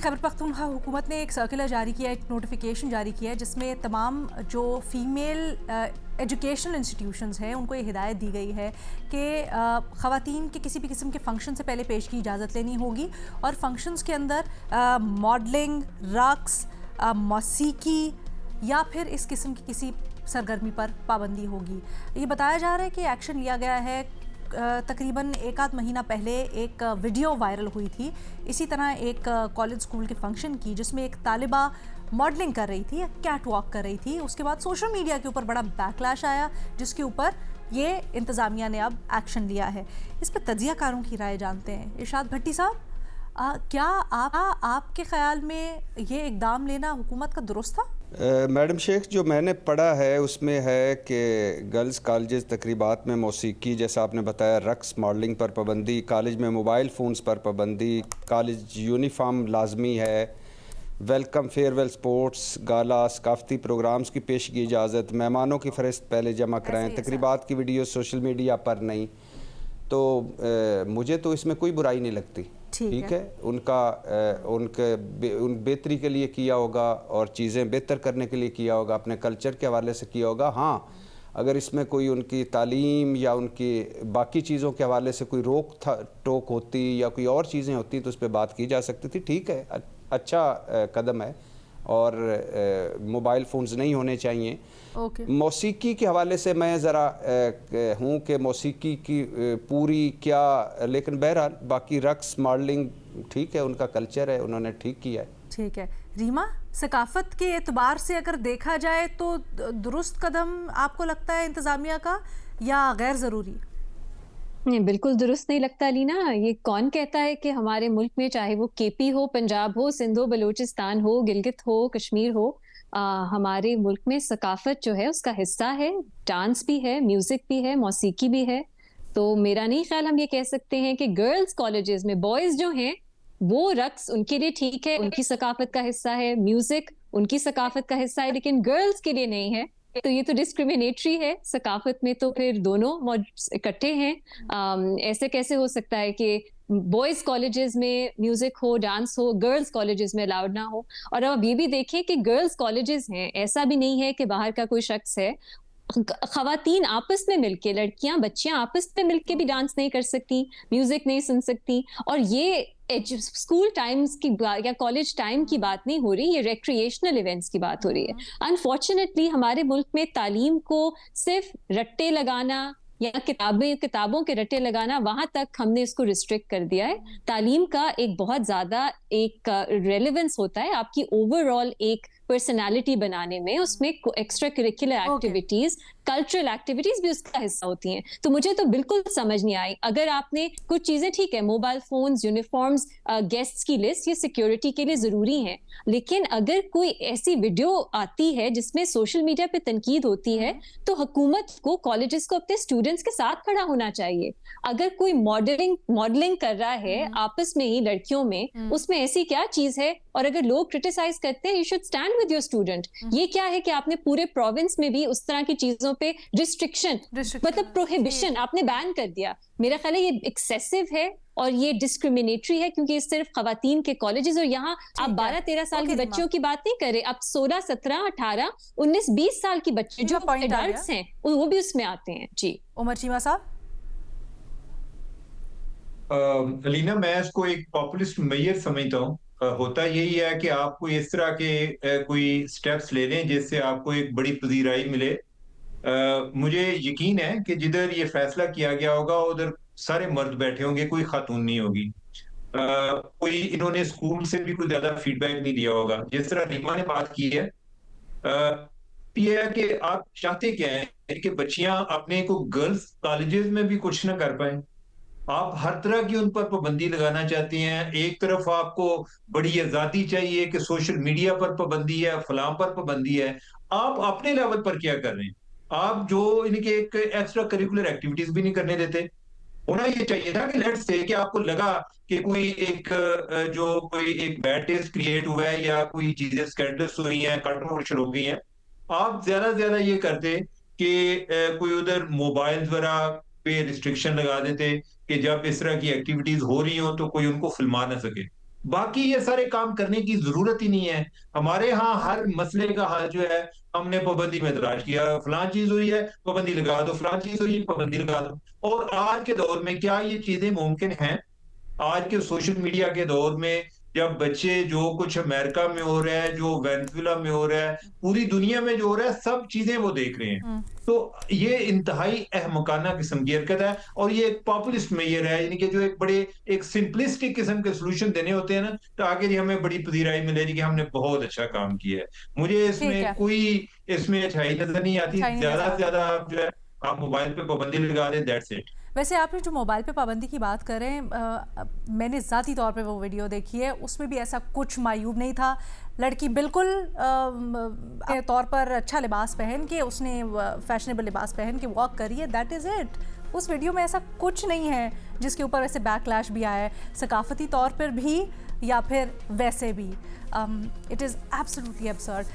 खैबर पख्तूनख्वा हुकूमत ने एक सर्कुलर जारी किया, एक नोटिफिकेशन जारी किया है जिसमें तमाम जो फ़ीमेल एजुकेशनल इंस्टीट्यूशंस हैं उनको ये हिदायत दी गई है कि ख़वातीन के किसी भी किस्म के फ़ंक्शन से पहले पेश की इजाज़त लेनी होगी और फंक्शंस के अंदर मॉडलिंग, रक्स, मौसीकी या फिर इस किस्म की किसी सरगर्मी पर पाबंदी होगी। ये बताया जा रहा है कि एक्शन लिया गया है। तकरीबन एक आध महीना पहले एक वीडियो वायरल हुई थी इसी तरह एक कॉलेज स्कूल के फंक्शन की, जिसमें एक तालिबा मॉडलिंग कर रही थी, कैट वॉक कर रही थी। उसके बाद सोशल मीडिया के ऊपर बड़ा बैकलैश आया जिसके ऊपर ये इंतज़ामिया ने अब एक्शन लिया है। इस पर तज्ज़ियाकारों की राय जानते हैं। इरशाद भट्टी साहब, क्या आपके ख्याल में ये इक़दाम लेना हुकूमत का दुरुस्त था? मैडम शेख, जो मैंने पढ़ा है उसमें है कि गर्ल्स कॉलेजेस तकरीबात में मौसीकी, जैसा आपने बताया, रक्स, मॉडलिंग पर पाबंदी, कॉलेज में मोबाइल फ़ोन्स पर पाबंदी, कॉलेज यूनिफॉर्म लाजमी है, वेलकम फेयरवेल स्पोर्ट्स, गाला, सकाफ़ती प्रोग्राम्स की पेश की इजाज़त, मेहमानों की फ़हरिस्त पहले जमा कराएँ, तकरीबात की वीडियो सोशल मीडिया पर नहीं। तो मुझे तो इसमें कोई बुराई नहीं लगती। ठीक है, उन बेहतरी के लिए किया होगा और चीज़ें बेहतर करने के लिए किया होगा, अपने कल्चर के हवाले से किया होगा। हाँ, अगर इसमें कोई उनकी तालीम या उनकी बाकी चीज़ों के हवाले से कोई रोक टोक होती या कोई और चीज़ें होती तो उस पर बात की जा सकती थी। ठीक है, अच्छा कदम है और मोबाइल फ़ोन्स नहीं होने चाहिए। मौसीकी के हवाले से मैं ज़रा हूँ कि मौसीकी की पूरी क्या, लेकिन बहरहाल बाकी रक्स, मॉडलिंग ठीक है, उनका कल्चर है, उन्होंने ठीक किया है। ठीक है। रीमा, सकाफ़त के एतबार से अगर देखा जाए तो दुरुस्त कदम आपको लगता है इंतज़ामिया का या गैर ज़रूरी? नहीं, बिल्कुल दुरुस्त नहीं लगता लीना। ये कौन कहता है कि हमारे मुल्क में, चाहे वो केपी हो, पंजाब हो, सिंध हो, बलूचिस्तान हो, गिलगित हो, कश्मीर हो, हमारे मुल्क में सकाफत जो है उसका हिस्सा है, डांस भी है, म्यूजिक भी है, मौसीकी भी है। तो मेरा नहीं ख्याल हम ये कह सकते हैं कि गर्ल्स कॉलेजेस में बॉयज जो हैं वो रक्स उनके लिए ठीक है, उनकी सकाफत का हिस्सा है, म्यूजिक उनकी सकाफत का हिस्सा है, लेकिन गर्ल्स के लिए नहीं है। तो ये तो डिस्क्रिमिनेटरी है। सकाफत में तो फिर दोनों इकट्ठे हैं। ऐसे कैसे हो सकता है कि बॉयज कॉलेजेस में म्यूजिक हो, डांस हो, गर्ल्स कॉलेजेस में अलाउड ना हो? और अब आप ये भी देखें कि गर्ल्स कॉलेजेस हैं, ऐसा भी नहीं है कि बाहर का कोई शख्स है। खवातीन आपस में मिलके, लड़कियां बच्चियां आपस में मिलके भी डांस नहीं कर सकती, म्यूजिक नहीं सुन सकती। और ये स्कूल टाइम्स की या कॉलेज टाइम की बात नहीं हो रही, ये रिक्रिएशनल इवेंट्स की बात हो रही है। अनफॉर्चुनेटली हमारे मुल्क में तालीम को सिर्फ रट्टे लगाना या किताबों के रट्टे लगाना, वहां तक हमने इसको रिस्ट्रिक्ट कर दिया है। तालीम का एक बहुत ज्यादा एक रेलेवेंस होता है आपकी ओवरऑल एक पर्सनालिटी बनाने में, उसमें extra curricular activities, cultural activities भी उसका हिस्सा होती हैं। तो मुझे तो बिल्कुल समझ नहीं आई। अगर आपने कुछ चीजें, ठीक है, मोबाइल फोन्स, यूनिफॉर्म्स, गेस्ट्स की लिस्ट, ये सिक्योरिटी के लिए जरूरी है, लेकिन अगर कोई ऐसी वीडियो आती है जिसमें सोशल मीडिया पे तनकीद होती है तो हुकूमत को, कॉलेजेस को अपने स्टूडेंट्स के साथ खड़ा होना चाहिए। अगर कोई मॉडलिंग कर रहा है आपस में ही लड़कियों में, उसमें ऐसी क्या चीज है? और अगर लोग क्रिटिसाइज करते हैं, you should stand with your student. ये क्या है कि आपने पूरे प्रोविंस में भी उस तरह की चीजों पे रिस्ट्रिक्शन, मतलब प्रोहिबिशन आपने बैन कर दिया। मेरा ख्याल है ये एक्सेसिव है और ये डिस्क्रिमिनेटरी है, क्योंकि ये सिर्फ खवातीन के कॉलेजेस, और यहाँ आप 12-13 साल के बच्चों की बात नहीं कर रहे, आप 16, 17, 18, 19, 20 साल की बच्चे जो एडल्ट्स हैं वो भी उसमें आते हैं। जी उमर चीमा साहब। अलीना, मैं इसको एक पॉपुलिस्ट मैयर समझता हूँ। होता यही है कि आपको इस तरह के कोई स्टेप्स ले लें जिससे आपको एक बड़ी पजीराई मिले। मुझे यकीन है कि जिधर ये फैसला किया गया होगा उधर सारे मर्द बैठे होंगे, कोई खातून नहीं होगी। कोई इन्होंने स्कूल से भी कोई ज्यादा फीडबैक नहीं दिया होगा। जिस तरह रीमा ने बात की है, ये है कि आप चाहते क्या है कि बच्चियां अपने को गर्ल्स कॉलेजेस में भी कुछ ना कर पाए। आप हर तरह की उन पर पाबंदी लगाना चाहती हैं। एक तरफ आपको बड़ी आजादी चाहिए कि सोशल मीडिया पर पाबंदी है, फलां पर पाबंदी है। आप अपने लेवल पर क्या कर रहे हैं? आप जो इनके एक एक्स्ट्रा करिकुलर एक्टिविटीज भी नहीं करने देते। होना ये चाहिए था कि लेट्स से कि आपको लगा कि कोई एक जो कोई एक बैड टेस्ट क्रिएट हुआ है या कोई चीजें स्कैंडल्स हुई हैं, कंट्रोवर्शियल हो गई हैं, आप ज्यादा से ज्यादा ये करते कि कोई उधर मोबाइल वगैरह पे रिस्ट्रिक्शन लगा देते कि जब इस तरह की एक्टिविटीज हो रही हो तो कोई उनको फिल्मा ना सके। बाकी ये सारे काम करने की जरूरत ही नहीं है। हमारे यहाँ हर मसले का हल जो है, हमने पाबंदी में तलाश किया, फलां चीज हुई है पाबंदी लगा दो, फलां चीज हुई है पाबंदी लगा दो। और आज के दौर में क्या ये चीजें मुमकिन हैं? आज के सोशल मीडिया के दौर में, जब बच्चे जो कुछ अमेरिका में हो रहा है, जो वेनेजुएला में हो रहा है, पूरी दुनिया में जो हो रहा है, सब चीजें वो देख रहे हैं। तो ये इंतहाई अहमकाना किस्म की हरकत है, और ये एक पॉपुलिस्ट मेयर है, यानी कि जो एक सिंपलिस्टिक किस्म के सोल्यूशन देने होते हैं ना, तो आगे जी हमें बड़ी पजीराई मिलेगी कि हमने बहुत अच्छा काम किया है। मुझे ठीक इसमें है। कोई इसमें अच्छाई नजर नहीं आती। अच्छा ही नहीं ज्यादा नजर से ज्यादा आप जो है, आप मोबाइल पे पाबंदी लगा दें, दैट्स इट। वैसे आपने जो मोबाइल पे पाबंदी की बात करें, मैंने ज़ाती तौर पे वो वीडियो देखी है, उसमें भी ऐसा कुछ मायूब नहीं था। लड़की बिल्कुल तौर पर अच्छा लिबास पहन के, उसने फैशनेबल लिबास पहन के वॉक करी है, दैट इज़ इट। उस वीडियो में ऐसा कुछ नहीं है जिसके ऊपर वैसे बैकलैश भी आया है, सकाफती तौर पर भी या फिर वैसे भी। It is absolutely absurd.